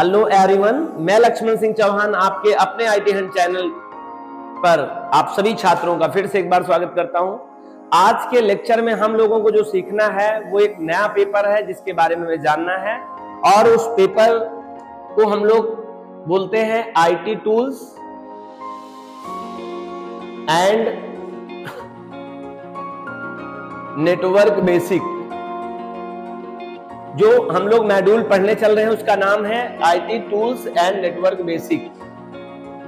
Hello everyone, मैं लक्ष्मण सिंह चौहान आपके अपने आईटी हंट चैनल पर आप सभी छात्रों का फिर से एक बार स्वागत करता हूं। आज के लेक्चर में हम लोगों को जो सीखना है वो एक नया पेपर है जिसके बारे में हमें जानना है, और उस पेपर को हम लोग बोलते हैं IT tools and network basic. जो हम लोग मॉड्यूल पढ़ने चल रहे हैं उसका नाम है IT tools and network basic.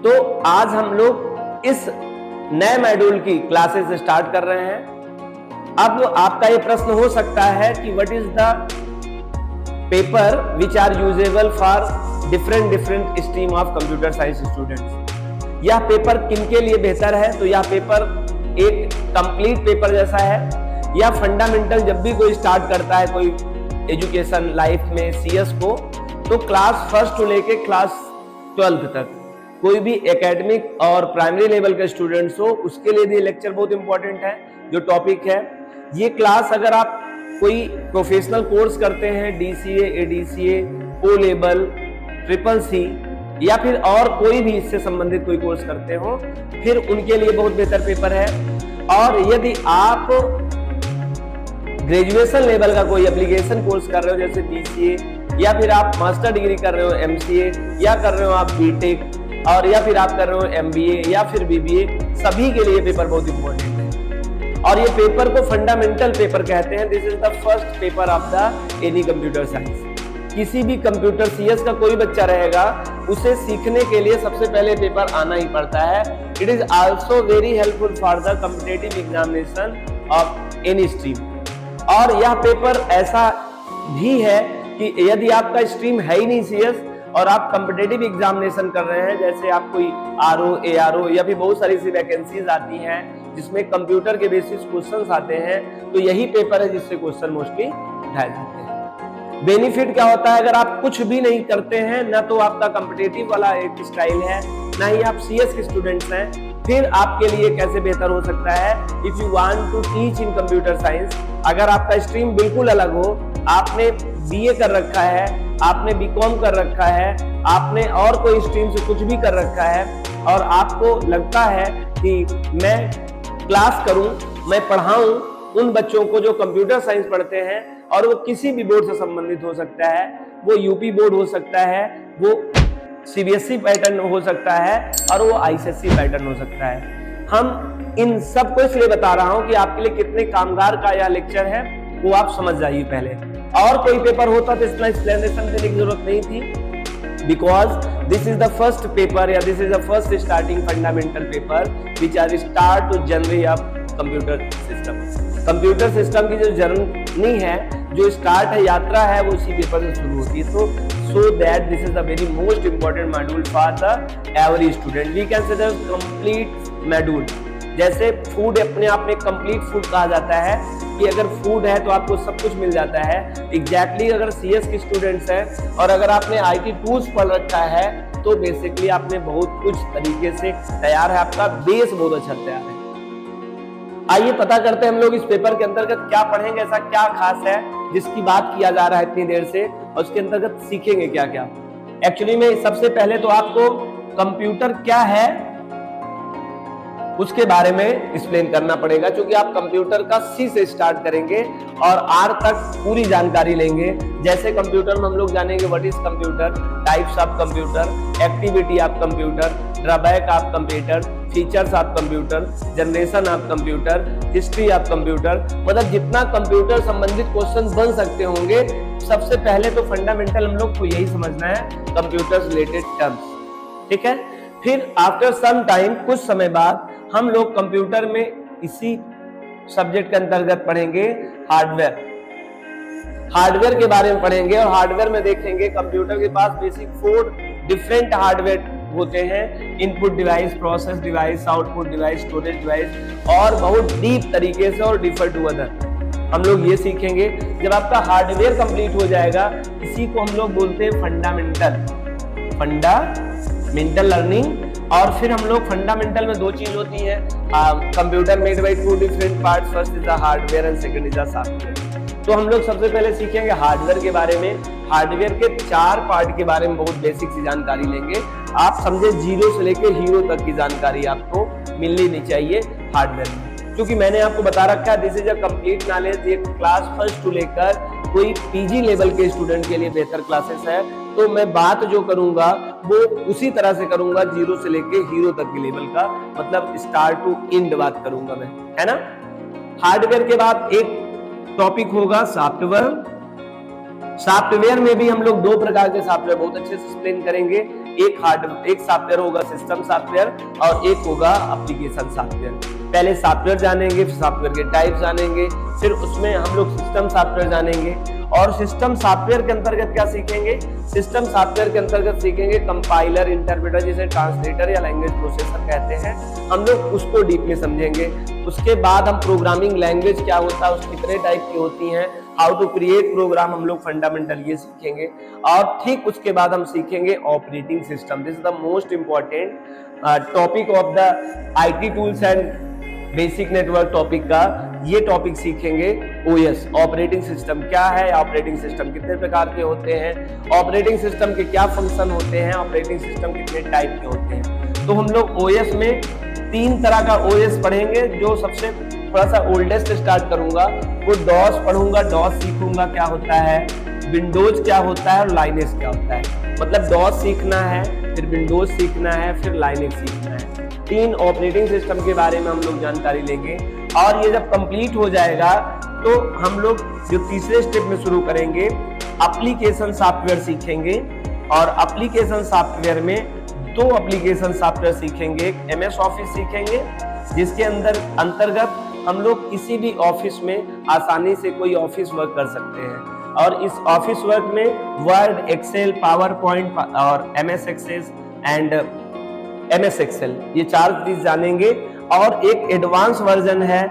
तो आज हम लोग इस नए मॉड्यूल की क्लासेस स्टार्ट कर रहे हैं। अब आपका ये प्रश्न हो सकता है कि what is the paper which are usable for different stream of computer science students. यह पेपर किनके लिए बेहतर है? तो यह पेपर एक कंप्लीट पेपर जैसा है। यह फंडामेंटल जब भी कोई स्टार्ट करता है कोई एजुकेशन लाइफ में सीएस को, तो क्लास फर्स्ट से लेके क्लास 12th तक कोई भी एकेडमिक और प्राइमरी लेवल के स्टूडेंट्स हो उसके लिए भी लेक्चर बहुत इंपॉर्टेंट है। जो टॉपिक है ये क्लास, अगर आप कोई प्रोफेशनल कोर्स करते हैं DCA, ADCA, O level, triple C या फिर और कोई भी इससे संबंधित कोई कोर्स करते हो, फिर उनके लिए बहुत बेहतर पेपर है। और यदि आप ग्रेजुएशन लेवल का कोई एप्लीकेशन कोर्स कर रहे हो जैसे बीसीए, या फिर आप मास्टर डिग्री कर रहे हो एमसीए, या कर रहे हो आप बीटेक, और या फिर आप कर रहे हो एमबीए या फिर बीबीए, सभी के लिए पेपर बहुत इंपॉर्टेंट है। और ये पेपर को फंडामेंटल पेपर कहते हैं। This is the first paper of the any computer science. किसी भी कंप्यूटर सीएस का कोई बच्चा रहेगा, उसे सीखने के लिए सबसे पहले पेपर आना ही पड़ता है। It is also very helpful for the competitive examination of any stream. और यह पेपर ऐसा भी है कि यदि आपका स्ट्रीम है ही नहीं सीएस और आप कॉम्पिटिटिव एग्जामिनेशन कर रहे हैं, जैसे आप कोई आरओ, एआरओ या फिर बहुत सारी सी वैकेंसीज आती हैं जिसमें कंप्यूटर के बेसिस क्वेश्चंस आते हैं, तो यही पेपर है जिससे क्वेश्चन मोस्टली उठाए जाते हैं। बेनिफिट क्या होता है? अगर आप कुछ भी नहीं करते हैं, ना तो आपका कॉम्पिटिटिव वाला एक स्टाइल है, ना ही आप सीएस के स्टूडेंट्स हैं, फिर आपके लिए कैसे बेहतर हो सकता है? If you want to teach in computer science, अगर आपका स्ट्रीम बिल्कुल अलग हो, आपने बीए कर रखा है, आपने बीकॉम कर रखा है, आपने और कोई स्ट्रीम से कुछ भी कर रखा है, और आपको लगता है कि मैं क्लास करूं, मैं पढ़ाऊं उन बच्चों को जो कंप्यूटर साइंस पढ़ते हैं, और वो किसी भी बोर्ड से संबंधित हो सकता है, वो यूपी बोर्ड हो सकता है, वो सीबीएसई पैटर्न हो सकता है, और वो आईसीएसई पैटर्न हो सकता है। हम इन सब को इसलिए बता रहा हूं कि आपके लिए कितने कामगार का यह लेक्चर है वो आप समझ जाइए पहले। और कोई पेपर होता तो इतना एक्सप्लेनेशन देने की जरूरत नहीं थी, because this is the first paper या this is the first starting fundamental paper which are start to journey of computer system. Computer system की जो जर्नी है, जो स्टार्ट है, यात्रा है, वो इसी पेपर से शुरू होती है। तो so that this is the very most important module for the every student. We can say the complete module. जैसे फूड अपने आप में कंप्लीट फूड कहा जाता है कि अगर फूड है तो आपको सब कुछ मिल जाता है। एग्जैक्टली अगर सीएस के स्टूडेंट्स हैं और अगर आपने आईटी टूल्स पढ़ रखा है, तो बेसिकली आपने बहुत कुछ तरीके से तैयार है, आपका बेस बहुत अच्छा तैयार है। आइए पता करते हैं हम लोग इस पेपर के अंतर्गत क्या पढ़ेंगे, ऐसा क्या खास है जिसकी बात किया जा रहा है इतनी देर से, और उसके अंतर्गत सीखेंगे क्या क्या। एक्चुअली में सबसे पहले तो आपको कंप्यूटर क्या है उसके बारे में एक्सप्लेन करना पड़ेगा, क्योंकि आप कंप्यूटर का सी से स्टार्ट करेंगे और आर तक पूरी जानकारी लेंगे। जैसे कंप्यूटर में हम लोग जानेंगे what is computer, types of computer, activity of computer, drawback of computer, features of computer, generation of computer, history of computer, मतलब जितना कंप्यूटर संबंधित क्वेश्चन बन सकते होंगे, सबसे पहले तो फंडामेंटल हम लोग को यही समझना है, कंप्यूटर रिलेटेड टर्म्स। ठीक है। फिर आफ्टर सम टाइम, कुछ समय बाद, हम लोग कंप्यूटर में इसी सब्जेक्ट के अंतर्गत पढ़ेंगे हार्डवेयर। हार्डवेयर के बारे में पढ़ेंगे, और हार्डवेयर में देखेंगे कंप्यूटर के पास बेसिक 4 डिफरेंट हार्डवेयर होते हैं, input device, process device, output device, storage device, और बहुत डीप तरीके से और डिफर टू अदर हम लोग ये सीखेंगे। जब आपका हार्डवेयर कंप्लीट हो जाएगा, इसी को हम लोग बोलते हैं फंडामेंटल लर्निंग। और फिर हम लोग फंडामेंटल में 2 चीज होती है, computer made by 2 different parts, first is the hardware and second is the software. तो हम लोग सबसे पहले सीखेंगे हार्डवेयर के बारे में। हार्डवेयर के 4 पार्ट के बारे में बहुत बेसिक सी जानकारी लेंगे। आप समझे 0 से लेकर हीरो तक की जानकारी आपको मिलनी नहीं चाहिए हार्डवेयर में, क्योंकि मैंने आपको बता रखा है this is a complete knowledge. ये क्लास फर्स्ट टू लेकर कोई पीजी लेवल के स्टूडेंट के लिए बेहतर क्लासेस है। तो मैं बात जो करूंगा वो उसी तरह से करूंगा 0 से लेके हीरो तक के लेवल का, मतलब स्टार्ट टू एंड बात करूंगा मैं, है ना। हार्डवेयर के बाद एक टॉपिक होगा सॉफ्टवेयर। सॉफ्टवेयर में भी हम लोग 2 प्रकार के सॉफ्टवेयर बहुत अच्छे से एक्सप्लेन करेंगे। एक सॉफ्टवेयर होगा सिस्टम सॉफ्टवेयर और एक होगा एप्लीकेशन सॉफ्टवेयर। पहले सॉफ्टवेयर जानेंगे, फिर सॉफ्टवेयर के टाइप जानेंगे, फिर उसमें हम लोग सिस्टम सॉफ्टवेयर जानेंगे। और सिस्टम सॉफ्टवेयर के अंतर्गत क्या सीखेंगे? सिस्टम सॉफ्टवेयर के अंतर्गत सीखेंगे कंपाइलर, इंटरप्रेटर, जिसे ट्रांसलेटर या लैंग्वेज प्रोसेसर कहते हैं, हम लोग उसको डीप में समझेंगे। उसके बाद हम प्रोग्रामिंग लैंग्वेज क्या होता है, उस कितने टाइप की होती हैं, हाउ टू क्रिएट प्रोग्राम, हम लोग फंडामेंटल ये सीखेंगे। और ठीक उसके बाद हम सीखेंगे operating system. This is the most important topic of the IT tools and basic network topic का ये टॉपिक सीखेंगे। ओएस ऑपरेटिंग सिस्टम क्या है, ऑपरेटिंग सिस्टम कितने प्रकार के होते हैं, ऑपरेटिंग सिस्टम के क्या फंक्शन होते हैं, ऑपरेटिंग सिस्टम कितने टाइप के होते हैं। तो हम लोग ओएस में 3 तरह का ओएस पढ़ेंगे। जो सबसे थोड़ा सा ओल्डेस्ट स्टार्ट करूंगा वो डॉस पढ़ूंगा, डॉस सीखूंगा क्या होता है, विंडोज क्या होता है और लाइनेक्स क्या होता है। मतलब डॉस सीखना है, फिर विंडोज सीखना है, फिर लाइनेक्स सीखना है। 3 ऑपरेटिंग सिस्टम के बारे में हम लोग जानकारी लेंगे। और ये जब कंप्लीट हो जाएगा तो हम लोग जो तीसरे स्टेप में शुरू करेंगे एप्लीकेशन सॉफ्टवेयर सीखेंगे। और एप्लीकेशन सॉफ्टवेयर में 2 एप्लीकेशन सॉफ्टवेयर सीखेंगे। एक एमएस ऑफिस सीखेंगे, जिसके अंतर्गत हम लोग किसी भी ऑफिस में आसानी से कोई ऑफिस वर्क कर सकते हैं। और इस ऑफिस वर्क में वर्ड, एक्सेल, पावर पॉइंट और MS Access and MS Excel, ये 4 चीज जानेंगे। और एक एडवांस वर्जन है,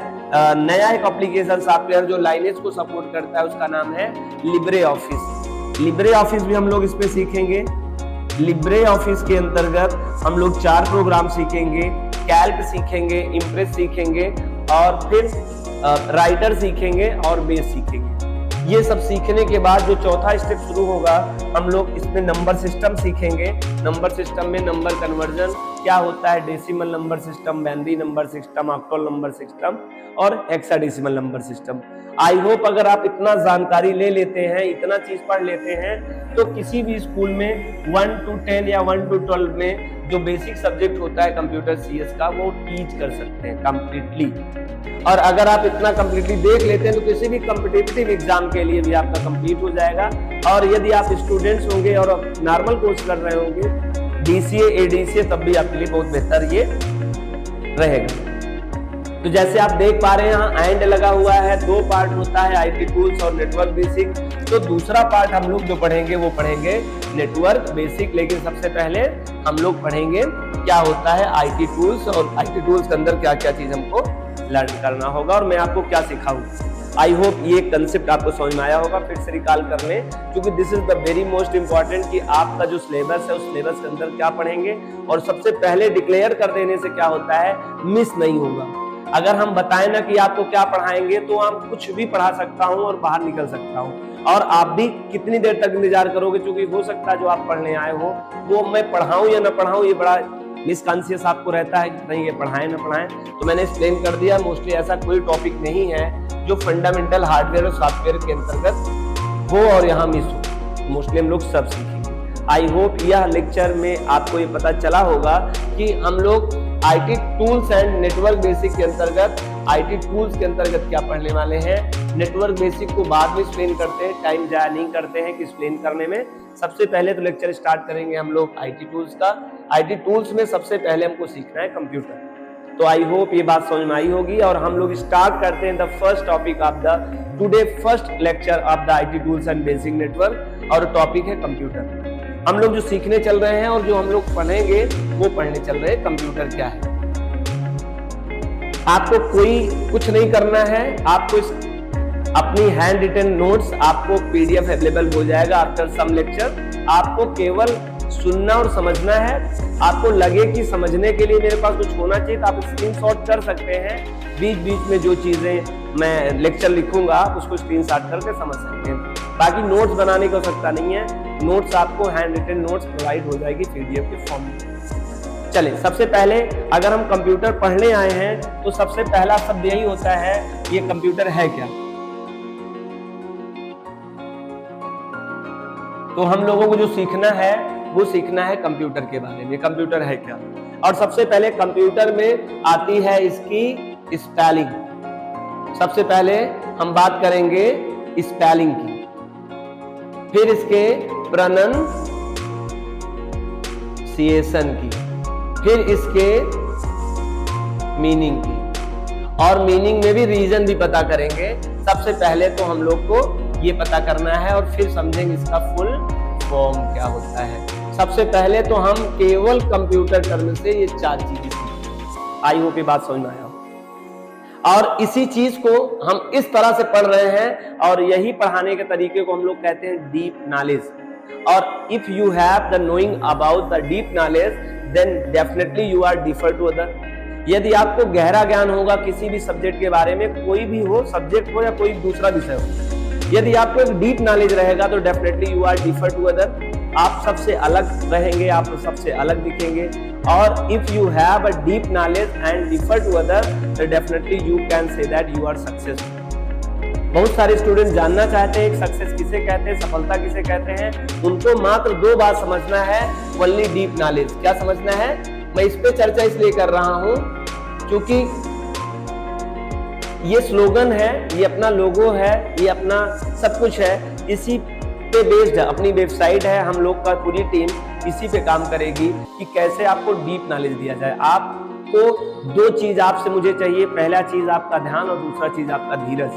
नया एक एप्लीकेशन सॉफ्टवेयर जो लाइनेज को सपोर्ट करता है, उसका नाम है लिब्रे ऑफिस। लिब्रे ऑफिस भी हम लोग इस पे सीखेंगे। लिब्रे ऑफिस के अंतर्गत हम लोग 4 प्रोग्राम सीखेंगे, कैल्क सीखेंगे, इम्प्रेस सीखेंगे और फिर राइटर सीखेंगे और बेस सीखेंगे। ये सब सीखने के बाद जो चौथा स्टेप शुरू होगा, हम लोग इसमें नंबर सिस्टम सीखेंगे। नंबर सिस्टम में नंबर कन्वर्जन क्या होता है, decimal number system, binary number system, octal number system और hexadecimal number system. I hope अगर आप इतना जानकारी ले लेते हैं, इतना चीज पढ़ लेते हैं, तो किसी भी स्कूल में 1 to 10 या 1 to 12 में जो बेसिक सब्जेक्ट होता है कंप्यूटर सीएस का, वो टीच कर सकते हैं कंप्लीटली। और अगर आप इतना कंप्लीटली देख लेते हैं तो किसी भी कॉम्पिटिटिव एग्जाम के लिए भी आपका कंप्लीट हो जाएगा। और यदि आप स्टूडेंट्स होंगे और नॉर्मल कोर्स कर रहे होंगे, डीसीए, एडीसीए, तब भी आपके लिए बहुत बेहतर ये रहेगा। तो जैसे आप देख पा रहे हैं यहाँ एंड लगा हुआ है, 2 पार्ट होता है, आईटी टूल्स और नेटवर्क बेसिक। तो दूसरा पार्ट हम लोग जो पढ़ेंगे वो पढ़ेंगे नेटवर्क बेसिक। लेकिन सबसे पहले हम लोग पढ़ेंगे क्या होता है आईटी टूल्स, और आईटी टूल्स के अंदर क्या क्या चीज हमको लर्न करना होगा और मैं आपको क्या सिखाऊंगा। आई होप ये कंसेप्ट आपको समझ में आया होगा। फिर से रिकॉल कर लें, क्योंकि this is the very most important कि आपका जो सिलेबस है उस सिलेबस के अंदर क्या पढ़ेंगे। और सबसे पहले डिक्लेयर कर देने से क्या होता है, मिस नहीं होगा। अगर हम बताएं ना कि आपको क्या पढ़ाएंगे, तो हम कुछ भी पढ़ा सकता हूं और बाहर निकल सकता हूं। और आप भी कितनी देर तक इंतजार करोगे, क्योंकि हो सकता है जो आप पढ़ने आए हो वो मैं पढ़ाऊं या ना पढ़ाऊं, ये बड़ा मिसकॉन्शियस आपको रहता है कि नहीं ये पढ़ाएं ना पढ़ाएं। तो मैंने एक्सप्लेन कर दिया, मोस्टली ऐसा कोई टॉपिक नहीं है जो फंडामेंटल हार्डवेयर और सॉफ्टवेयर के अंतर्गत हो और यहाँ मिस हो। मोस्टली हम लोग सब सीखेंगे। आई होप यह लेक्चर में आपको ये पता चला होगा कि हम लोग IT tools and network basic के अंतर्गत, आईटी टूल्स के अंतर्गत क्या पढ़ने वाले हैं। नेटवर्क बेसिक को बाद में एक्सप्लेन करते हैं, टाइम जाया नहीं करते हैं कि एक्सप्लेन करने में। सबसे पहले तो लेक्चर स्टार्ट करेंगे हम लोग आईटी टूल्स का। आईटी टूल्स में सबसे पहले हमको सीखना है कंप्यूटर। तो आई होप ये बात समझ में आई होगी। और हम लोग स्टार्ट करते हैं the first topic of the today first lecture of the IT tools and basic network, और टॉपिक है कंप्यूटर। हम लोग जो सीखने चल रहे हैं और जो हम लोग पढ़ेंगे वो पढ़ने चल रहे हैं कंप्यूटर क्या है। आपको कोई कुछ नहीं करना है, आपको अपनी हैंड रिटन नोट्स आपको पीडीएफ अवेलेबल हो जाएगा आफ्टर सम लेक्चर। आपको केवल सुनना और समझना है। आपको लगे कि समझने के लिए मेरे पास कुछ होना चाहिए तो आप स्क्रीनशॉट कर सकते हैं। बीच बीच में जो चीजें मैं लेक्चर लिखूंगा आप उसको स्क्रीनशॉट करके समझ सकते हैं। बाकी नोट्स बनाने की आवश्यकता नहीं है, नोट्स आपको हैंड रिटन नोट्स प्रोवाइड हो जाएगी पीडीएफ के फॉर्म में। चलिए, सबसे पहले अगर हम कंप्यूटर पढ़ने आए हैं तो सबसे पहला शब्द यही होता है, ये कंप्यूटर है क्या। तो हम लोगों को जो सीखना है वो सीखना है कंप्यूटर के बारे में, कंप्यूटर है क्या। और सबसे पहले कंप्यूटर में आती है इसकी स्पेलिंग। सबसे पहले हम बात करेंगे स्पेलिंग की, फिर इसके प्रोनाउंसिएशन की, फिर इसके मीनिंग की, और मीनिंग में भी रीजन भी पता करेंगे। सबसे पहले तो हम लोग को ये पता करना है और फिर समझेंगे इसका फुल फॉर्म क्या होता है। सबसे पहले तो हम केवल कंप्यूटर टर्म से ये 4 चीजें सीखेंगे। आई होप ये बात समझ में आया हो। और इसी चीज को हम इस तरह से पढ़ रहे हैं और यही पढ़ाने के तरीके को हम लोग कहते हैं डीप नॉलेज। और if you have the knowing about the deep knowledge then definitely you are differ to other. यदि आपको गहरा ज्ञान होगा किसी भी सब्जेक्ट के बारे में, कोई भी हो, सब्जेक्ट हो या कोई दूसरा विषय हो, यदि आपको एक डीप नॉलेज रहेगा तो definitely you are differ to other. आप सबसे अलग रहेंगे, आप सबसे अलग दिखेंगे। और if you have a deep knowledge and differ to other तो definitely you can say that you are successful. बहुत सारे स्टूडेंट जानना चाहते हैं सक्सेस किसे कहते हैं, सफलता किसे कहते हैं। उनको मात्र 2 बात समझना है, ओनली डीप नॉलेज। क्या समझना है? मैं इस पे चर्चा इसलिए कर रहा हूं क्योंकि ये स्लोगन है, ये अपना लोगो है, ये अपना सब कुछ है, इसी पे बेस्ड है। अपनी वेबसाइट है, हम लोग का पूरी टीम इसी पे काम करेगी कि कैसे आपको डीप नॉलेज दिया जाए। आपको 2 चीज आपसे मुझे चाहिए, पहला चीज आपका ध्यान और दूसरा चीज आपका धीरज।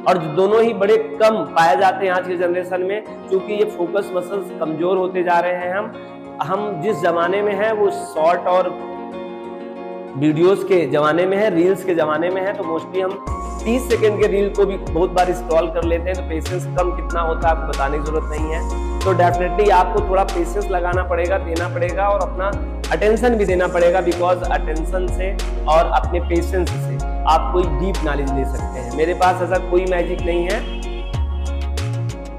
और दोनों ही बड़े कम पाए जाते हैं आज के जनरेशन में, क्योंकि ये फोकस मसल्स कमजोर होते जा रहे हैं। हम जिस जमाने में हैं वो शॉर्ट और वीडियोस के जमाने में है, रील्स के जमाने में है। तो मोस्टली हम 30 सेकंड के रील को भी बहुत बार स्क्रॉल कर लेते हैं। तो पेशेंस कम कितना होता है आपको बताने की जरूरत नहीं है। तो डेफिनेटली आपको थोड़ा पेशेंस लगाना पड़ेगा, देना पड़ेगा और अपना अटेंशन भी देना पड़ेगा। बिकॉज अटेंशन से और अपने पेशेंस से आप कोई डीप नॉलेज ले सकते हैं। मेरे पास ऐसा कोई मैजिक नहीं है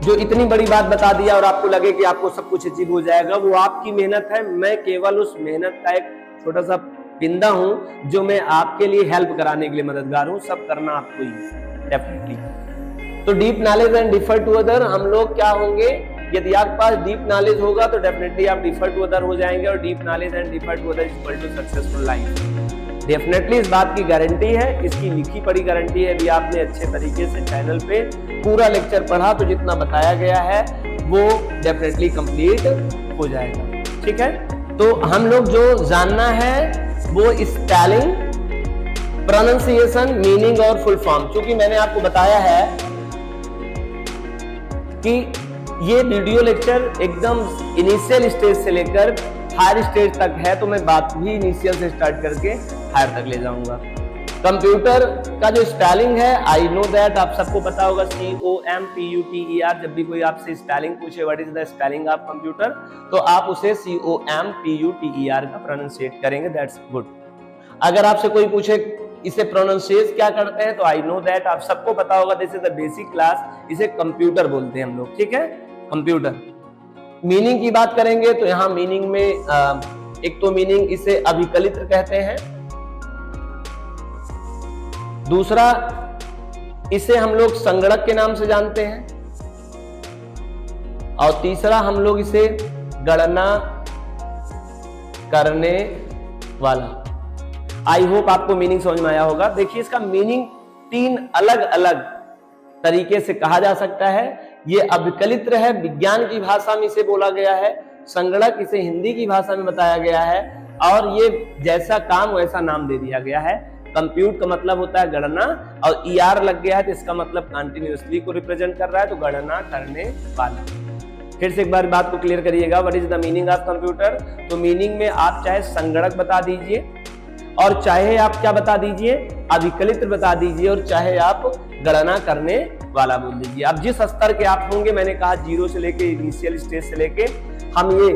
जो इतनी बड़ी बात बता दिया और आपको लगे कि आपको सब कुछ अचीव हो जाएगा। वो आपकी मेहनत है, मैं केवल उस मेहनत का एक छोटा सा बिंदा हूं जो मैं आपके लिए हेल्प कराने के लिए मददगार हूं। सब करना आपको ही डेफिनेटली। तो deep knowledge and differ to other, हम लोग क्या होंगे, यदि आपके पास डीप नॉलेज होगा तो डेफिनेटली आप डिफर टू अदर हो जाएंगे। और deep knowledge and differ to other is equal to successful life. Definitely इस बात की गारंटी है, इसकी लिखी पड़ी गारंटी है। अभी आपने अच्छे तरीके से चैनल पे पूरा लेक्चर पढ़ा तो जितना बताया गया है वो डेफिनेटली कंप्लीट हो जाएगा। ठीक है, तो हम लोग जो जानना है वो स्पेलिंग, प्रोनाउंसिएशन, मीनिंग और फुल फॉर्म। क्योंकि मैंने आपको बताया है कि ये वीडियो लेक्चर एकदम इनिशियल स्टेज से लेकर हायर स्टेज तक है, तो मैं बात भी इनिशियल से स्टार्ट करके हायर तक ले जाऊंगा। कंप्यूटर का जो स्पेलिंग है, आई नो दैट आप सबको पता होगा, COMPUTER। जब भी कोई आपसे स्पेलिंग पूछे what is the spelling of computer, तो आप उसे COMPUTER का प्रोनाउंसिएट करेंगे, दैट्स गुड। अगर आपसे कोई पूछे इसे प्रोनाउंसिएट क्या करते हैं, तो आई नो दैट आप सबको पता होगा, this is the basic class, इसे कंप्यूटर बोलते हैं हम लोग। ठीक है, कंप्यूटर। मीनिंग की बात करेंगे तो यहाँ मीनिंग में एक तो मीनिंग इसे अभिकलित्र कहते हैं, दूसरा इसे हम लोग संगणक के नाम से जानते हैं, और तीसरा हम लोग इसे गणना करने वाला। आई होप आपको मीनिंग समझ में आया होगा। देखिए, इसका मीनिंग 3 अलग अलग तरीके से कहा जा सकता है। ये अभिकलित्र है, विज्ञान की भाषा में इसे बोला गया है, संगणक इसे हिंदी की भाषा में बताया गया है, और ये जैसा काम वैसा नाम दे दिया गया है। कंप्यूट का मतलब होता है गणना, और ER लग गया है तो इसका मतलब कंटिन्यूअसली को रिप्रेजेंट कर रहा है, तो गणना करने वाला। फिर से एक बार बात को क्लियर करिएगा, what is the meaning of computer. तो मीनिंग में आप चाहे संगणक बता दीजिए, और चाहे आप क्या बता दीजिए, अभिकलित्र बता दीजिए, और चाहे आप गणना करने वाला बोल दीजिए। अब जिस स्तर के आप होंगे, मैंने कहा 0 से लेके इनिशियल स्टेज से लेके हम ये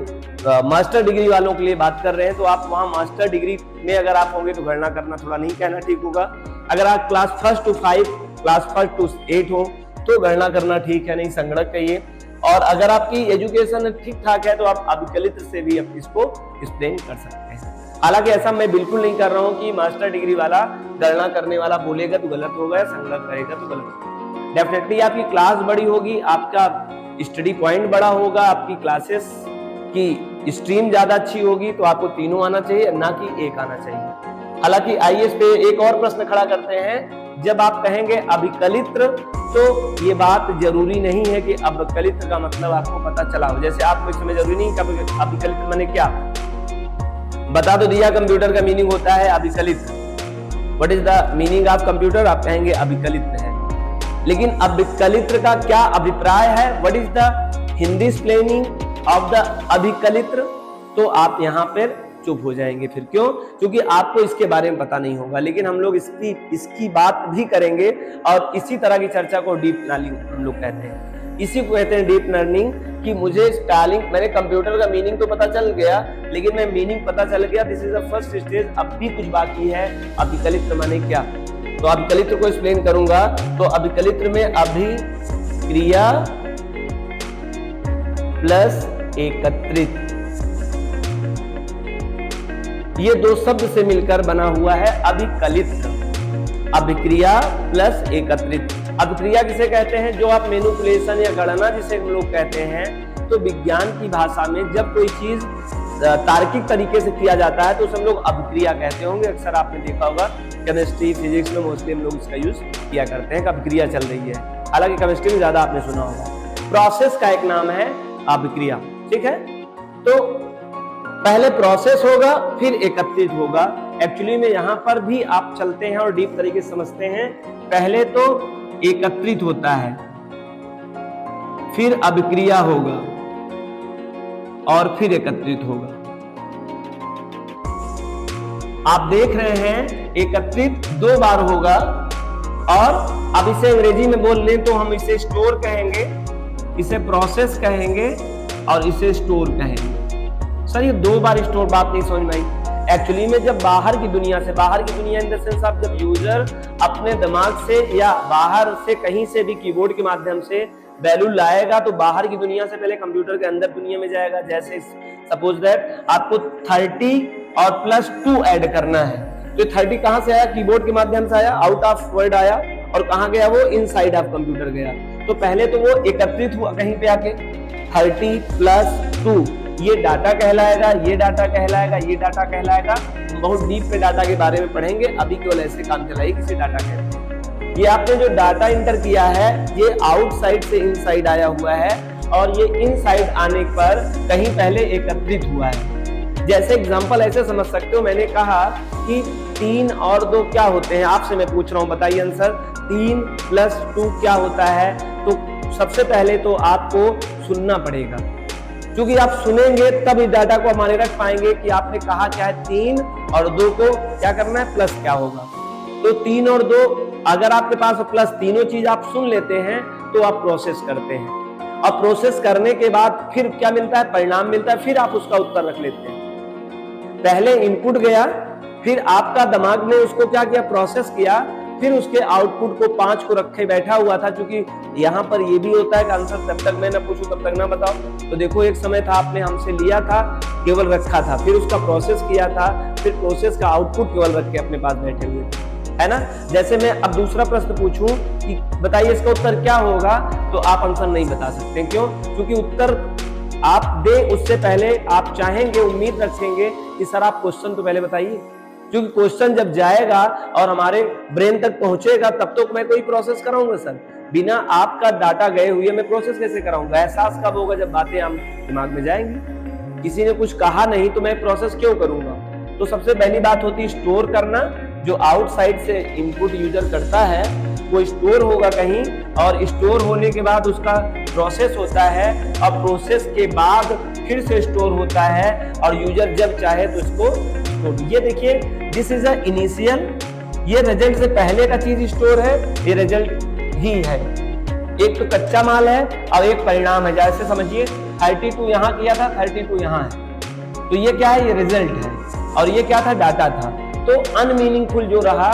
मास्टर डिग्री वालों के लिए बात कर रहे हैं, तो आप वहां मास्टर डिग्री में अगर आप होंगे तो गणना करना थोड़ा नहीं कहना ठीक होगा। अगर आप क्लास 1 to 5, क्लास 1 to 8 हो तो गणना करना ठीक है, नहीं संगणक कहिए। और अगर आपकी एजुकेशन ठीक ठाक है तो आप अभिकलित से भी आप इसको एक्सप्लेन कर सकते हैं। हालांकि ऐसा मैं बिल्कुल नहीं कर रहा हूं कि मास्टर डिग्री वाला गणना करने वाला बोलेगा तो गलत होगा या संगणक करेगा तो गलत होगा। डेफिनेटली आपकी क्लास बड़ी होगी, आपका स्टडी पॉइंट बड़ा होगा, आपकी क्लासेस की स्ट्रीम ज्यादा अच्छी होगी, तो आपको तीनों आना चाहिए, ना कि एक आना चाहिए। हालांकि आइए इस पे एक और प्रश्न खड़ा करते हैं। जब आप कहेंगे अभिकलित्र तो ये बात जरूरी नहीं है कि अभिकलित्र का मतलब आपको पता चला हो। जैसे आपको इसमें जरूरी नहीं कि अभिकलित्र माने क्या, बता तो दिया कंप्यूटर का मीनिंग होता है अभिकलित्र। What is the meaning of computer, आप कहेंगे अभिकलित्र है। लेकिन अभिकलित्र का क्या अभिप्राय है, what is the Hindi spelling of the अभिकलित्र, तो आप यहाँ पर चुप हो जाएंगे। फिर क्यों? क्योंकि आपको इसके बारे में पता नहीं होगा। लेकिन हम लोग इसकी बात भी करेंगे और इसी तरह की चर्चा को डीप लर्निंग हम लोग कहते हैं। इसी को कहते हैं डीप लर्निंग, कि मुझे स्पेलिंग, मैंने कंप्यूटर का मीनिंग तो पता चल गया, लेकिन मैं मीनिंग पता चल गया, this is the first stage, अब भी कुछ बाकी है। अभिकलित्र माने क्या, तो अभिकलित्र को एक्सप्लेन करूंगा। तो अभिकलित्र में अभिक्रिया प्लस एकत्रित, ये दो शब्द से मिलकर बना हुआ है अभिकलित्र। अभिक्रिया प्लस एकत्रित। अभिक्रिया किसे कहते हैं, जो आप मैनिपुलेशन या गणना जिसे हम लोग कहते हैं, तो विज्ञान की भाषा में जब कोई चीज तार्किक तरीके से किया जाता है तो उसे हम लोग अभिक्रिया कहते होंगे। अक्सर आपने देखा होगा केमिस्ट्री फिजिक्स में मोस्टली हम लोग इसका यूज किया करते हैं कि अभिक्रिया चल रही है। हालांकि केमिस्ट्री में ज्यादा आपने सुना होगा। प्रोसेस का एक नाम है अभिक्रिया, ठीक है। तो पहले प्रोसेस होगा फिर एकत्रित होगा। एक्चुअली में यहां पर भी आप चलते हैं और डीप तरीके से समझते हैं। पहले तो एकत्रित होता है, फिर अभिक्रिया होगा और फिर एकत्रित होगा। आप देख रहे हैं एकत्रित 2 बार होगा, और अब इसे अंग्रेजी में बोल लें तो हम इसे स्टोर कहेंगे, इसे प्रोसेस कहेंगे और इसे स्टोर कहेंगे। सर ये 2 बार स्टोर बात नहीं समझ में आई। एक्चुअली में जब बाहर की दुनिया से, बाहर की दुनिया इन द सेंस आप जब यूजर अपने दिमाग से या बाहर से कहीं से भी कीबोर्ड के माध्यम से वैल्यू लाएगा, तो बाहर की दुनिया से पहले कंप्यूटर के अंदर दुनिया में जाएगा। जैसे सपोज दैट आपको 30 और +2 ऐड करना है, तो 30 कहां से आया, कीबोर्ड के माध्यम से आया, आउट ऑफ वर्ड आया, और कहां गया वो, इनसाइड ऑफ कंप्यूटर गया। तो पहले तो वो एकत्रित हुआ कहीं पे आके, 30 + 2 ये डाटा कहलाएगा, ये डाटा कहलाएगा, ये डाटा कहलाएगा। बहुत डीप में डाटा के बारे में पढ़ेंगे, अभी केवल ऐसे काम चलाइए किसी डाटा कहते हैं। ये आपने जो डाटा इंटर किया है ये आउटसाइड से इनसाइड आया हुआ है, और ये इनसाइड आने पर कहीं पहले एकत्रित हुआ है। जैसे एग्जांपल ऐसे समझ सकते हो, मैंने कहा कि 3 और 2 क्या होते हैं, आपसे मैं पूछ रहा हूं, बताइए आंसर। 3 + 2 क्या होता है? तो सबसे पहले तो आपको सुनना पड़ेगा, क्योंकि आप सुनेंगे तब इस डाटा को हमारे रख पाएंगे कि आपने कहा क्या है, 3 और 2 को क्या करना है, प्लस क्या होगा। तो 3 और 2 अगर आपके पास प्लस तीनों चीज आप सुन लेते हैं तो आप प्रोसेस करते हैं, और प्रोसेस करने के बाद फिर क्या मिलता है, परिणाम मिलता है, फिर आप उसका उत्तर रख लेते हैं। पहले इनपुट गया, फिर आपका दिमाग ने उसको क्या किया, प्रोसेस किया, फिर उसके आउटपुट को 5 को रखे बैठा हुआ था। क्योंकि यहाँ पर ये भी होता है कि आंसर जब तक मैं ना पूछूं तब तक ना बताओ। तो देखो एक समय था आपने हमसे लिया था, केवल रखा था, फिर उसका प्रोसेस किया था, फिर प्रोसेस का आउटपुट केवल रख के अपने पास बैठे हुए थे, है ना। जैसे मैं अब दूसरा प्रश्न पूछूं कि बताइए इसका उत्तर क्या होगा, तो आप आंसर नहीं बता सकते। क्यों? क्योंकि उत्तर आप दे उससे पहले आप चाहेंगे, उम्मीद रखेंगे कि सर आप क्वेश्चन तो पहले बताइए, क्योंकि क्वेश्चन जब जाएगा और हमारे ब्रेन तक पहुंचेगा तब तो मैं कोई प्रोसेस कराऊंगा। सर बिना आपका डाटा गए हुए मैं प्रोसेस कैसे कराऊंगा? एहसास कब होगा? जब बातें हम दिमाग में जाएंगी। किसी ने कुछ कहा नहीं तो मैं प्रोसेस क्यों करूंगा? तो सबसे पहली बात होती है स्टोर करना। जो आउटसाइड से इनपुट यूजर करता है वो स्टोर होगा कहीं, और स्टोर होने के बाद उसका प्रोसेस होता है, और प्रोसेस के बाद फिर से स्टोर होता है, और यूजर जब चाहे तो इसको स्टोर। ये देखिए दिस इज अ इनिशियल, ये रिजल्ट से पहले का चीज स्टोर है, ये रिजल्ट ही है। एक तो कच्चा माल है और एक परिणाम है। जैसे समझिए 32 यहाँ किया था, 32 यहाँ है, तो ये क्या है, ये रिजल्ट है, और ये क्या था, डाटा था। तो अनमीनिंगफुल जो रहा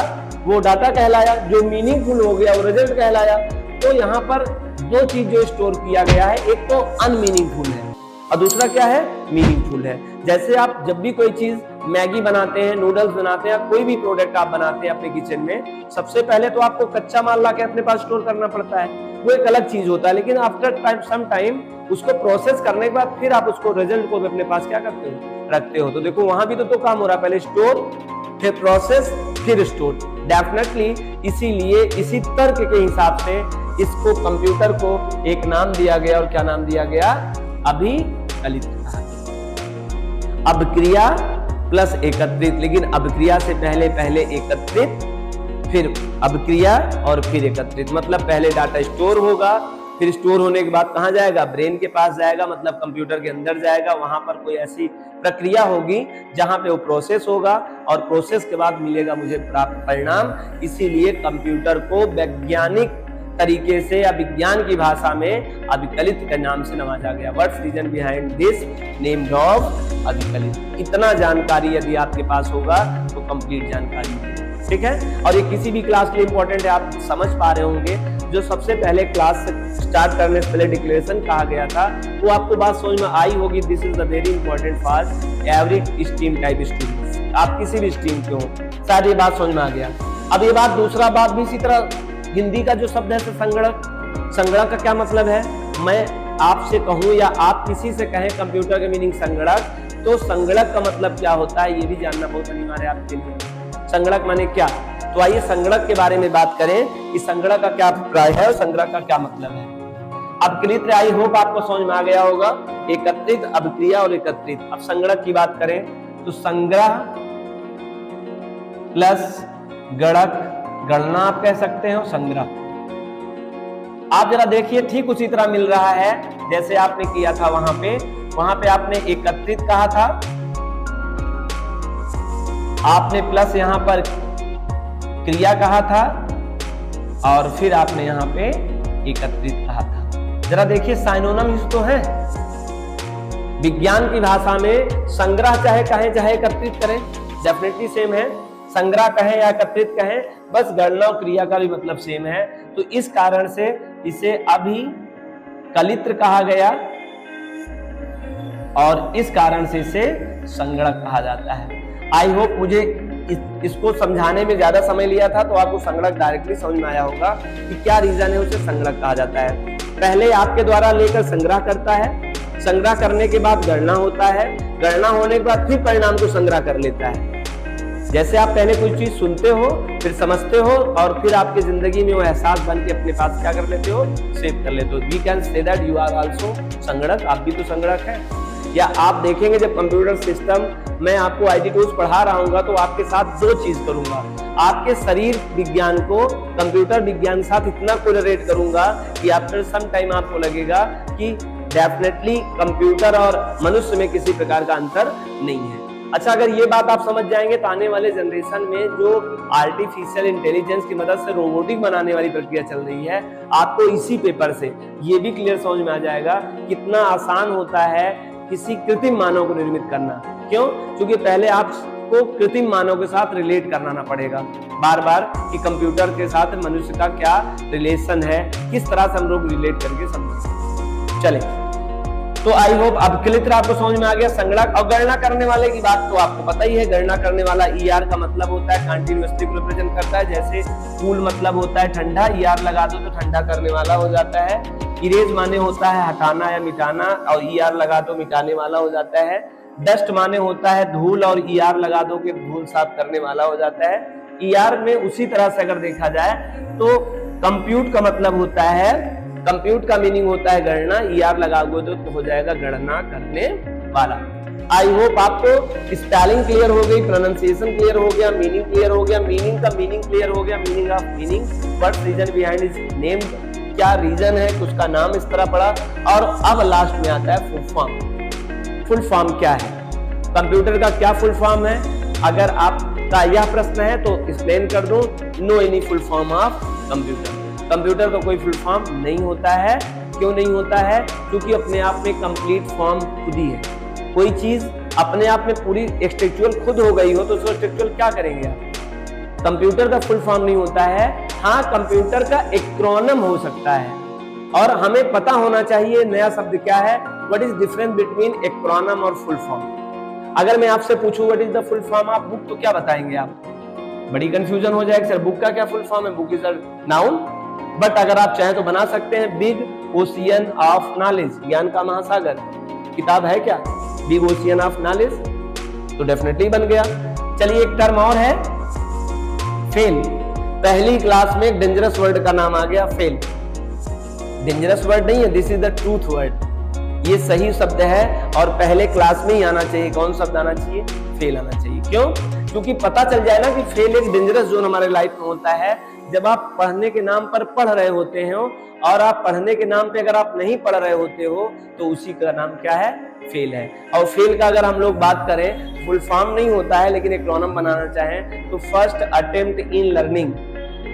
वो डाटा कहलाया, जो मीनिंगफुल हो गया वो रिजल्ट कहलाया। तो यहाँ पर दो चीज जो स्टोर किया गया है, एक तो अनमीनिंगफुल है और दूसरा क्या है, मीनिंगफुल है। जैसे आप जब भी कोई चीज मैगी बनाते हैं, नूडल्स बनाते हैं, कोई भी प्रोडक्ट आप बनाते हैं अपने किचन में, सबसे पहले तो आपको कच्चा माल लाके अपने पास स्टोर करना पड़ता है, वो एक अलग चीज होता है। लेकिन आफ्टर सम टाइम उसको प्रोसेस करने के बाद फिर आप उसको रिजल्ट को भी अपने पास क्या करते हो, रखते हो। तो देखो वहां भी तो काम हो रहा है, पहले स्टोर, फिर प्रोसेस, फिर स्टोर। डेफिनेटली इसीलिए इसी तर्क के हिसाब से इसको, कंप्यूटर को एक नाम दिया गया, और क्या नाम दिया गया, अभिकलित कहा गया। अभिक्रिया प्लस एकत्रित, लेकिन अभिक्रिया से पहले एकत्रित, फिर अभिक्रिया और फिर एकत्रित। मतलब पहले डाटा स्टोर होगा, फिर स्टोर होने के बाद कहां जाएगा, ब्रेन के पास जाएगा, मतलब कंप्यूटर के अंदर जाएगा। वहां पर कोई ऐसी प्रक्रिया होगी जहां पे वो प्रोसेस होगा, और प्रोसेस के बाद मिलेगा मुझे प्राप्त परिणाम। इसीलिए कंप्यूटर को वैज्ञानिक तरीके से या विज्ञान की भाषा में अभिकलित के नाम से नवाजा गया। What's reason behind this name of अभिकलित। इतना जानकारी यदि आपके पास होगा तो कंप्लीट जानकारी है, ठीक है। और ये किसी भी क्लास के लिए इंपॉर्टेंट है, आप समझ पा रहे होंगे। जो सबसे पहले क्लास स्टार्ट करने से पहले डिक्लेरेशन कहा गया था, वो आपको बात समझ में आई होगी। This is the very important for every stream type students. आप किसी भी स्ट्रीम के हो, शायद ये बात समझ में आ गया। अब ये बात, दूसरा बात भी इसी तरह, हिंदी का जो शब्द है संगणक, संगणक का क्या मतलब है। मैं आपसे कहूं या आप किसी से कहें कंप्यूटर के मीनिंग संगणक, तो संगणक का मतलब क्या होता है ये भी जानना बहुत अनिवार्य है आपके लिए। संगणक माने क्या, तो आइए संगणक के बारे में बात करें कि संगणक का क्या अभिप्राय है और संगणक का क्या मतलब है। अभिकलित, आई होप आपको समझ में आ गया होगा, एकत्रित, अभिक्रिया और एकत्रित। अब संगणक की बात करें तो संग्रह प्लस गणक, गणना आप कह सकते हो, संग्रह। आप जरा देखिए, ठीक उसी तरह मिल रहा है जैसे आपने किया था वहां पे आपने एकत्रित कहा था, आपने प्लस यहां पर क्रिया कहा था, और फिर आपने यहां पे एकत्रित कहा था। जरा देखिए साइनोनिम्स तो है। विज्ञान की भाषा में संग्रह चाहे कहें चाहे एकत्रित करें, डेफिनेटली सेम है। संग्रह कहें या एकत्रित कहें, बस गणना और क्रिया का भी मतलब सेम है। तो इस कारण से इसे अभिकलित कहा गया, और इस कारण से इसे संगणक कहा जाता है। आई होप मुझे इसको समझाने में ज्यादा समय लिया था, तो आपको संगणक डायरेक्टली समझ में आया होगा कि क्या रीजन है उसे संगणक कहा जाता है। पहले आपके द्वारा लेकर संग्रह करता है, संग्रह करने के बाद गणना होता है, गणना होने के बाद फिर परिणाम को संग्रह कर लेता है। जैसे आप पहले कोई चीज सुनते हो, फिर समझते हो, और फिर आपकी जिंदगी में वो एहसास बन के अपने पास क्या कर लेते हो, सेव कर लेते हो। We can say that you are also संगणक, आप भी तो संगणक है। या आप देखेंगे जब कंप्यूटर सिस्टम, मैं आपको आईटी टूल्स पढ़ा रहा हूँ तो आपके साथ दो चीज करूंगा, आपके शरीर विज्ञान को कंप्यूटर विज्ञान के साथ इतना कोरिलेट करूंगा कि आफ्टर सम टाइम आपको लगेगा कि डेफिनेटली कंप्यूटर और मनुष्य में किसी प्रकार का अंतर नहीं है। अच्छा, अगर ये बात आप समझ जाएंगे तो आने वाले जनरेशन में जो आर्टिफिशियल इंटेलिजेंस की मदद से रोबोटिक बनाने वाली प्रक्रिया चल रही है, आपको इसी पेपर से ये भी क्लियर समझ में आ जाएगा कितना आसान होता है किसी कृत्रिम मानव को निर्मित करना। क्यों? क्योंकि पहले आपको कृत्रिम मानव के साथ रिलेट करना पड़ेगा बार बार कि कंप्यूटर के साथ मनुष्य का क्या रिलेशन है, किस तरह से हम लोग रिलेट करके समझें। चले, तो आई होप अभिकलित आपको समझ में आ गया। संगणक और गणना करने वाले की बात तो आपको पता ही है। गणना करने वाला ER का मतलब होता है कंटिन्यूअसली को रिप्रेजेंट करता है। जैसे कूल मतलब होता है ठंडा, ER लगा दो तो ठंडा करने वाला हो जाता है। इरेज माने होता है हटाना या मिटाना, और ER लगा दो मिटाने वाला हो जाता है। डस्ट माने होता है धूल, और ER लगा दो कि धूल साफ करने वाला हो जाता है। ER में उसी तरह से अगर देखा जाए तो कंप्यूट का मतलब होता है, कंप्यूट का मीनिंग होता है गणना, ER लगा दो तो हो जाएगा गणना करने वाला। आई होप आपको स्पेलिंग क्लियर हो गई, प्रोनाउंसिएशन क्लियर हो गया, मीनिंग क्लियर हो गया, मीनिंग का मीनिंग क्लियर हो गया, meaning of meaning, what reason behind is name, क्या रीजन है उसका नाम इस तरह पड़ा। और अब लास्ट में आता है फुल फॉर्म। फुल फॉर्म क्या है, कंप्यूटर का क्या फुल फॉर्म है? अगर आपका यह प्रश्न है तो एक्सप्लेन कर दूं, no any full form of computer. Computer का कोई फुल फॉर्म नहीं होता है। क्यों नहीं होता है? क्योंकि अपने आप में कंप्लीट फॉर्म खुद ही है। कोई चीज अपने आप में पूरी एक्सटेक्चुअल खुद हो गई हो तो उसको एक्सटेक्चुअल क्या करेंगे आप? कंप्यूटर का फुल फॉर्म नहीं होता है, हाँ कंप्यूटर का एक्रोनिम हो सकता है। और हमें पता होना चाहिए नया शब्द क्या है, what is difference between acronym और फुल फॉर्म। अगर मैं आपसे पूछूं what is the full form of book, तो क्या बताएंगे आप? बड़ी कंफ्यूजन हो जाएगी, सर बुक का क्या फुल फॉर्म है? Book is a noun. But अगर आप चाहें तो बना सकते हैं बिग ओशियन ऑफ नॉलेज, ज्ञान का महासागर। किताब है क्या बिग ओशियन ऑफ नॉलेज? तो डेफिनेटली बन गया। चलिए एक टर्म और है फेल। पहली क्लास में एक डेंजरस वर्ड का नाम आ गया फेल। डेंजरस वर्ड नहीं है, this is the truth word. ये सही शब्द है और पहले क्लास में ही आना चाहिए। कौन शब्द आना चाहिए? फेल आना चाहिए। क्यों? क्योंकि पता चल जाए ना कि फेल एक डेंजरस जोन हमारे लाइफ में होता है। जब आप पढ़ने के नाम पर पढ़ रहे होते हो और आप पढ़ने के नाम पे अगर आप नहीं पढ़ रहे होते हो तो उसी का नाम क्या है? फेल है। और फेल का अगर हम लोग बात करें, फुल फॉर्म नहीं होता है लेकिन एक्रोनिम बनाना चाहें तो first attempt in learning.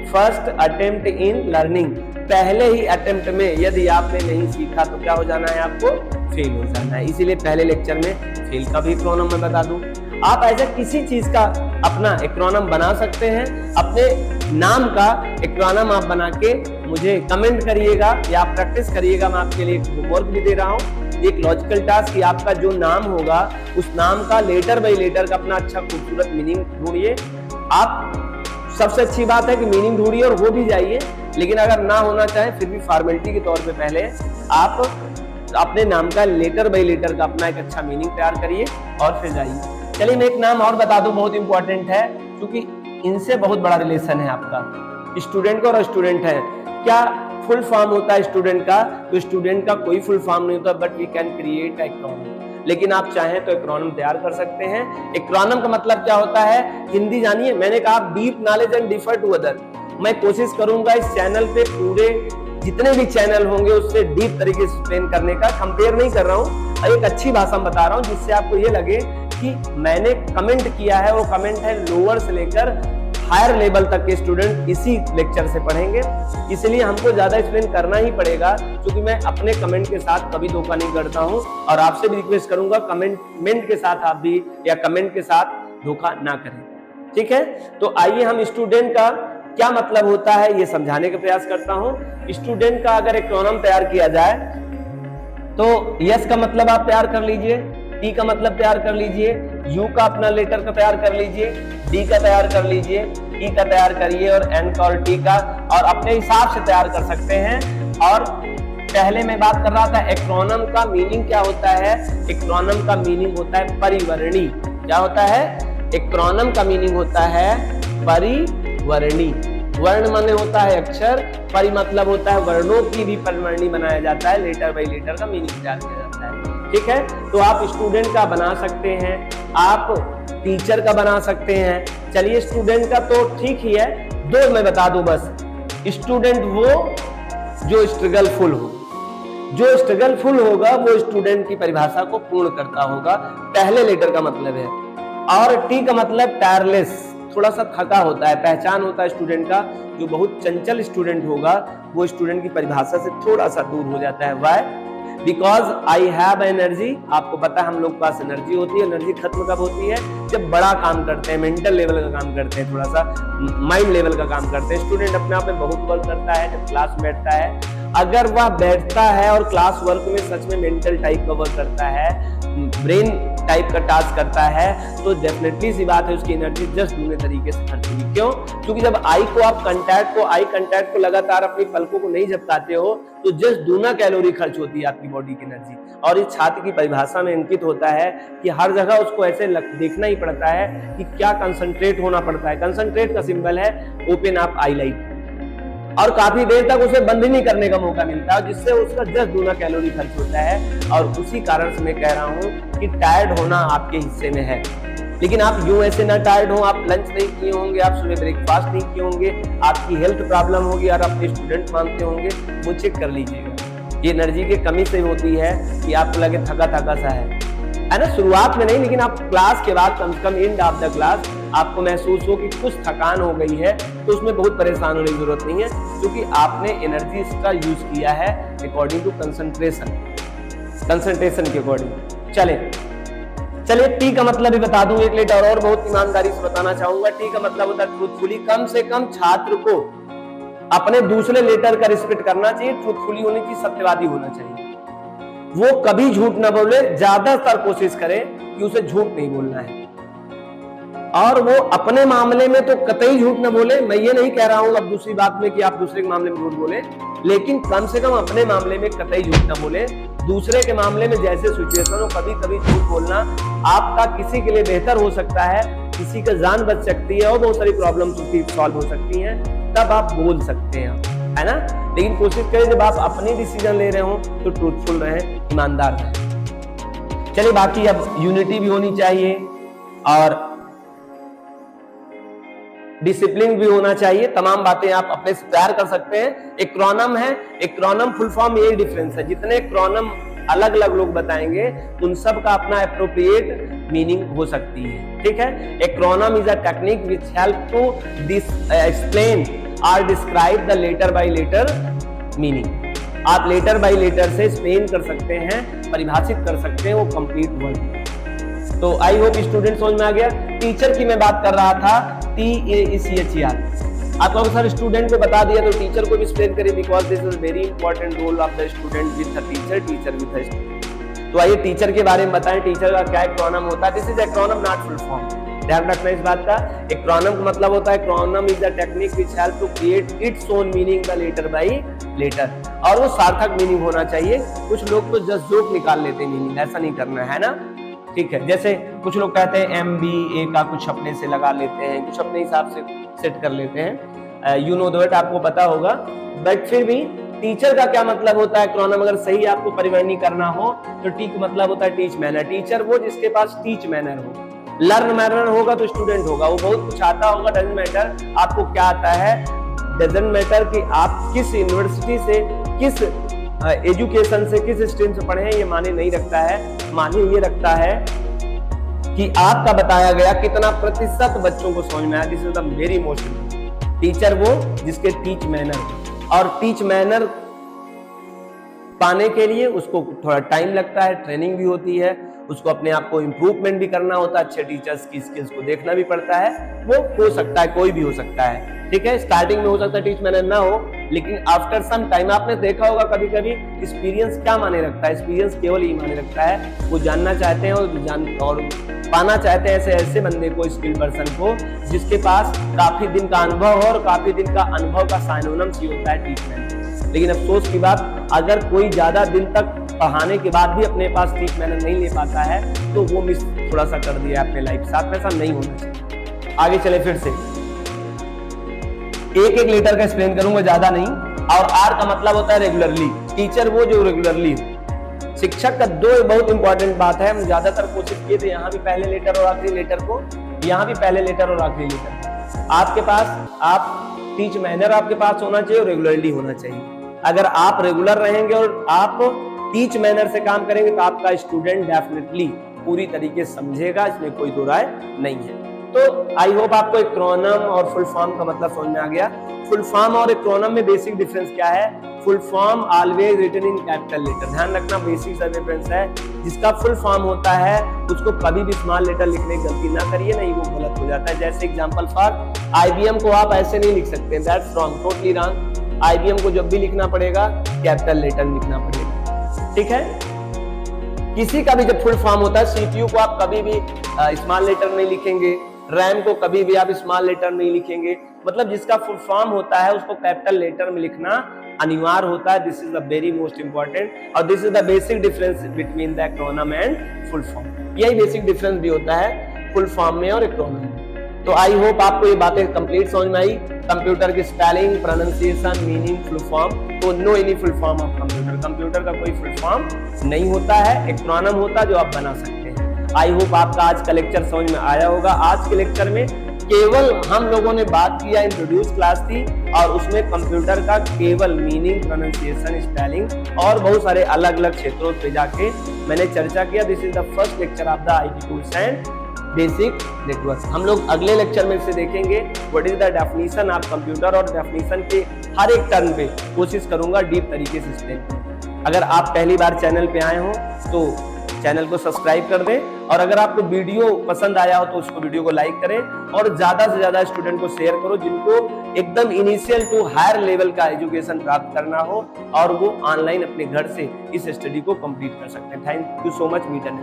First attempt in learning, पहले ही अटेम्प्ट में यदि आपने नहीं सीखा तो क्या हो जाना है? आपको फेल हो जाना है। इसीलिए पहले लेक्चर में फेल का भी एक्रोनिम मैं बता दूं। आप ऐसा किसी चीज का अपना एक्रोनिम बना सकते हैं, अपने नाम का एक्रोनिम आप बना के मुझे कमेंट करिएगा या आप प्रैक्टिस करिएगा। मैं आपके लिए होमवर्क भी दे रहा हूँ, एक लॉजिकल टास्क कि आपका जो नाम होगा उस नाम का लेटर बाय लेटर का अपना अच्छा खूबसूरत मीनिंग ढूंढिए। आप सबसे अच्छी बात है कि मीनिंग ढूंढिए और हो भी जाइए, लेकिन अगर ना होना चाहे फिर भी फॉर्मेलिटी के तौर पे पहले आप अपने नाम का लेटर बाय लेटर का अपना एक अच्छा मीनिंग तैयार करिए और फिर जाइए। चलिए मैं एक नाम और बता दूं, बहुत इंपॉर्टेंट है क्योंकि इनसे बहुत बड़ा रिलेशन है आपका। स्टूडेंट का और स्टूडेंट है, क्या फुल फॉर्म होता है स्टूडेंट का? तो स्टूडेंट का कोई फुल फॉर्म नहीं होता, but we can create acronym. लेकिन आप चाहें तो एक्रोनिम तैयार कर सकते हैं। एक्रोनिम का मतलब क्या होता है? हिंदी जानिए, मैंने कहा deep knowledge and differ to other. मैं कोशिश करूंगा इस चैनल पे पूरे जितने भी चैनल होंगे उससे डीप तरीके से एक्सप्लेन करने का। कंपेयर नहीं कर रहा हूँ, एक अच्छी भाषा में बता रहा हूँ जिससे आपको ये लगे कि मैंने कमेंट किया है, वो कमेंट है लोअर से लेकर हायर लेवल तक के स्टूडेंट इसी लेक्चर से पढ़ेंगे। इसलिए हमको ज्यादा एक्सप्लेन करना ही पड़ेगा क्योंकि मैं अपने कमेंट के साथ कभी धोखा नहीं करता हूं और आपसे भी रिक्वेस्ट करूंगा कमेंट के साथ आप भी या कमेंट के साथ धोखा ना करें। ठीक है, तो आइए हम स्टूडेंट का क्या मतलब होता है ये समझाने का प्रयास करता हूं। स्टूडेंट का अगर एक्रोनिम तैयार किया जाए तो यस का मतलब आप तैयार कर लीजिए, टी का मतलब तैयार कर लीजिए, यू का अपना लेटर का तैयार कर लीजिए, डी का तैयार कर लीजिए, ई का तैयार करिए और एन का और टी का, और अपने हिसाब से तैयार कर सकते हैं। और पहले मैं बात कर रहा था एक्रोनिम का मीनिंग क्या होता है। एक्रोनिम का मीनिंग होता है परिवर्णी। क्या होता है? एक्रोनिम का मीनिंग होता है परिवर्णी। वर्ण माने होता है अक्षर, परि मतलब होता है वर्णों की भी परिवर्णी बनाया जाता है, लेटर बाय लेटर का मीनिंग तैयार किया जाता है। ठीक है, तो आप स्टूडेंट का बना सकते हैं, आप टीचर का बना सकते हैं। चलिए स्टूडेंट का तो ठीक ही है, दो मैं बता दूं बस। स्टूडेंट वो जो स्ट्रगलफुल हो, जो स्ट्रगलफुल होगा वो स्टूडेंट की परिभाषा को पूर्ण करता होगा, पहले लेटर का मतलब है। और टी का मतलब टायरलेस, थोड़ा सा थका होता है, पहचान होता है स्टूडेंट का। जो बहुत चंचल स्टूडेंट होगा वो स्टूडेंट की परिभाषा से थोड़ा सा दूर हो जाता है। Why? Because I have energy. आपको पता है हम लोग के पास एनर्जी होती है। एनर्जी खत्म कब होती है? जब बड़ा काम करते हैं, मेंटल लेवल का काम करते हैं, थोड़ा सा माइंड लेवल का काम करते हैं। स्टूडेंट अपने आप में बहुत वर्क करता है जब क्लास में बैठता है। अगर वह बैठता है और क्लास वर्क में सच में मेंटल टाइप का वर्क करता है, ब्रेन टाइप का टास्क करता है, तो डेफिनेटली सी बात है उसकी एनर्जी जस्ट दूसरे तरीके से खर्च होगी। क्यों? क्योंकि जब आई कांटेक्ट को लगातार अपनी पलकों को नहीं झपकाते हो तो जस्ट दूना कैलोरी खर्च होती है आपकी बॉडी की एनर्जी। और इस छात्र की परिभाषा में अंकित होता है कि हर जगह उसको ऐसे देखना ही पड़ता है कि क्या कंसंट्रेट होना पड़ता है। कंसंट्रेट का सिंबल है ओपन अप आईलाइट, और काफी देर तक उसे बंद ही नहीं करने का मौका मिलता है, जिससे उसका जस्ट दूना कैलोरी खर्च होता है। और उसी कारण से मैं कह रहा हूं कि टायर्ड होना आपके हिस्से में है। लेकिन आप यूं ऐसे ना टायर्ड हो, आप लंच नहीं किए होंगे, आप सुबह ब्रेकफास्ट नहीं किए होंगे, आपकी हेल्थ प्रॉब्लम होगी और अपने स्टूडेंट मानते होंगे, वो चेक कर लीजिएगा। ये एनर्जी की कमी से होती है कि आपको लगे थका थका सा है ना, शुरुआत में नहीं, लेकिन आप क्लास के बाद कम से come end of the class आपको महसूस हो कि कुछ थकान हो गई है, तो उसमें बहुत परेशान होने की जरूरत नहीं है, क्योंकि आपने एनर्जी का यूज किया है अकॉर्डिंग टू कंसंट्रेशन के अकॉर्डिंग। चले चलिए टी का मतलब भी बता दूं एक लेटर और बहुत ईमानदारी से बताना चाहूंगा। टी का मतलब होता है ट्रूथफुली। कम से कम छात्र को अपने दूसरे लेटर का रिस्पेक्ट करना चाहिए, ट्रूथफुली होनी चाहिए, सत्यवादी होना चाहिए। वो कभी झूठ ना बोले, ज्यादातर कोशिश करे कि उसे झूठ नहीं बोलना है। और वो अपने मामले में तो कतई झूठ न बोले। मैं ये नहीं कह रहा हूं अब दूसरी बात में कि आप दूसरे के मामले में झूठ बोले, लेकिन कम से कम अपने मामले में कतई झूठ न बोले। दूसरे के मामले में जैसे सिचुएशन हो, कभी कभी झूठ बोलना आपका किसी के लिए बेहतर हो सकता है, किसी का जान बच सकती है और बहुत सारी प्रॉब्लम सॉल्व हो सकती हैं, तब आप बोल सकते हैं, है ना। लेकिन कोशिश करें जब आप अपनी डिसीजन ले रहे हो तो ट्रूथफुल रहे, ईमानदार रहे। चलिए बाकी अब यूनिटी भी होनी चाहिए और डिसिप्लिन भी होना चाहिए। तमाम बातें आप अपने से तैयार कर सकते हैं। एक्रोनम है, एक्रोनम फुल फॉर्म यही डिफरेंस है। जितने एक्रोनम अलग अलग लोग बताएंगे उन सब का अपना एप्रोप्रिएट मीनिंग हो सकती है, ठीक है। Acronym is a technique which help to explain और describe the letter by letter meaning. आप लेटर बाय लेटर से एक्सप्लेन कर सकते हैं, परिभाषित कर सकते हैं वो कंप्लीट वर्ड। तो आई होप स्टूडेंट समझ में आ गया। टीचर की मैं बात कर रहा था, TAECHER। आपको सर स्टूडेंट को बता दिया तो टीचर को भी एक्सप्लेन करिए, because this is very important role of the student with the teacher, teacher with the student. तो आइए टीचर के बारे में बताएं, टीचर का क्या एक्रोनम होता है। This is acronym not full form, ध्यान रखना इस बात का। एक्रोनम का मतलब होता है acronym is a technique which help to create its own meaning the letter by letter, और वो सार्थक मीनिंग होना चाहिए। कुछ लोग तो जस्ट जोक निकाल लेते हैं मीनिंग, ऐसा नहीं करना है ना, ठीक है। जैसे कुछ लोग कहते हैं MBA का कुछ अपने से लगा लेते हैं, कुछ अपने हिसाब से सेट कर लेते हैं, यू नो दैट, आपको पता होगा। बट फिर भी टीचर का क्या मतलब होता है एक्रोनम, अगर सही आपको परिवर्तन करना हो तो टी का मतलब होता है टीच मैनर। टीचर वो जिसके पास टीच मैनर हो, लर्न मैनर होगा तो स्टूडेंट होगा, वो बहुत कुछ आता होगा, डजंट मैटर आपको क्या आता है, डजंट मैटर कि आप किस यूनिवर्सिटी से, किस एजुकेशन से, किस स्ट्रीम से पढ़े हैं, ये माने नहीं रखता है। माने ये रखता है कि आपका बताया गया कितना प्रतिशत बच्चों को समझ में आया। This is the very most important. Teacher वो जिसके टीच मैनर, और टीच मैनर पाने के लिए उसको थोड़ा टाइम लगता है, ट्रेनिंग भी होती है, उसको अपने आप को इम्प्रूवमेंट भी करना होता है, अच्छे टीचर्स की स्किल्स को देखना भी पड़ता है। वो हो सकता है, कोई भी हो सकता है, ठीक है। स्टार्टिंग में हो सकता है टीच मैनर ना हो, लेकिन आफ्टर सम टाइम आपने देखा होगा कभी कभी एक्सपीरियंस क्या माने रखता है। एक्सपीरियंस केवल ये माने रखता है, वो जानना चाहते हैं और पाना चाहते हैं ऐसे बंदे को, स्किल पर्सन को, जिसके पास काफी दिन का अनुभव हो, और काफी दिन का अनुभव का साइनोनिम्स ही होता है टीच मैनर। लेकिन अफसोस की बात, अगर कोई ज्यादा दिन तक पढ़ाने के बाद भी अपने पास टीच मैनर नहीं ले पाता है तो वो मिस थोड़ा सा कर दिया अपने लाइफ साथ में, ऐसा नहीं होना चाहिए। आगे चले, फिर से एक एक लेटर का एक्सप्लेन करूंगा, ज्यादा नहीं। और आर का मतलब होता है रेगुलरली। टीचर वो जो रेगुलरली हो। शिक्षक का दो बहुत इंपॉर्टेंट बात है, हम ज्यादातर कोशिश किए थे यहाँ भी पहले लेटर और आखिरी लेटर को, यहाँ भी पहले लेटर और आखिरी लेटर। आपके पास आप टीच मैनर आपके पास होना चाहिए और रेगुलरली होना चाहिए। अगर आप रेगुलर रहेंगे और आप टीच मैनर से काम करेंगे तो आपका स्टूडेंट डेफिनेटली पूरी तरीके से समझेगा, इसमें कोई दो राय नहीं है। तो आई होप आपको एक्रोनम और फुल फॉर्म का मतलब समझ में आ गया। फुल फॉर्म और एक्रोनम में बेसिक डिफरेंस क्या है? Full form always written in capital letter, ध्यान रखना, बेसिक सा डिफरेंस है। जिसका फुल फॉर्म होता है उसको कभी भी स्मॉल लेटर लिखने की गलती ना करिए, नहीं वो गलत हो जाता है। जैसे एग्जांपल फॉर IBM को आप ऐसे नहीं लिख सकते, that's wrong, totally wrong. IBM को जब भी लिखना पड़ेगा कैपिटल लेटर लिखना पड़ेगा, ठीक है। किसी का भी जब फुल फॉर्म होता है, CPU को आप कभी भी स्मॉल लेटर नहीं लिखेंगे, रैम को कभी भी आप स्मॉल लेटर नहीं लिखेंगे। मतलब जिसका फुल फॉर्म होता है उसको कैपिटल लेटर में लिखना अनिवार्य होता है। This is the very most important, और this is the basic difference between the acronym and full form. यही बेसिक डिफरेंस भी होता है फुल फॉर्म में और एक्रोनम में। तो आई होप आपको ये बातें कंप्लीट समझ में आई। कंप्यूटर की spelling, pronunciation, meaning, full form, तो no any full form of computer. Computer का कोई फुल फॉर्म नहीं होता है, एक्रोनम होता है जो आप बना सकते हैं। आई होप आपका आज का लेक्चर समझ में आया होगा। आज के लेक्चर में केवल हम लोगों ने बात किया, इंट्रोड्यूस क्लास थी, और उसमें कंप्यूटर का केवल मीनिंग, प्रोनाउंसिएशन, स्पेलिंग और बहुत सारे अलग अलग क्षेत्रों पे जाके मैंने चर्चा किया। This is the first lecture of the IT tools and basic network. हम लोग अगले लेक्चर में से देखेंगे what is the definition of computer, और डेफिनेशन के हर एक टर्म पे कोशिश करूंगा डीप तरीके से एक्सप्लेन। अगर आप पहली बार चैनल पे आए हो तो चैनल को सब्सक्राइब कर दें और अगर आपको वीडियो पसंद आया हो तो उसको वीडियो को लाइक करें और ज्यादा से ज्यादा स्टूडेंट को शेयर करो जिनको एकदम इनिशियल टू हायर लेवल का एजुकेशन प्राप्त करना हो और वो ऑनलाइन अपने घर से इस स्टडी को कंप्लीट कर सकते हैं। Thank you so much. Meet and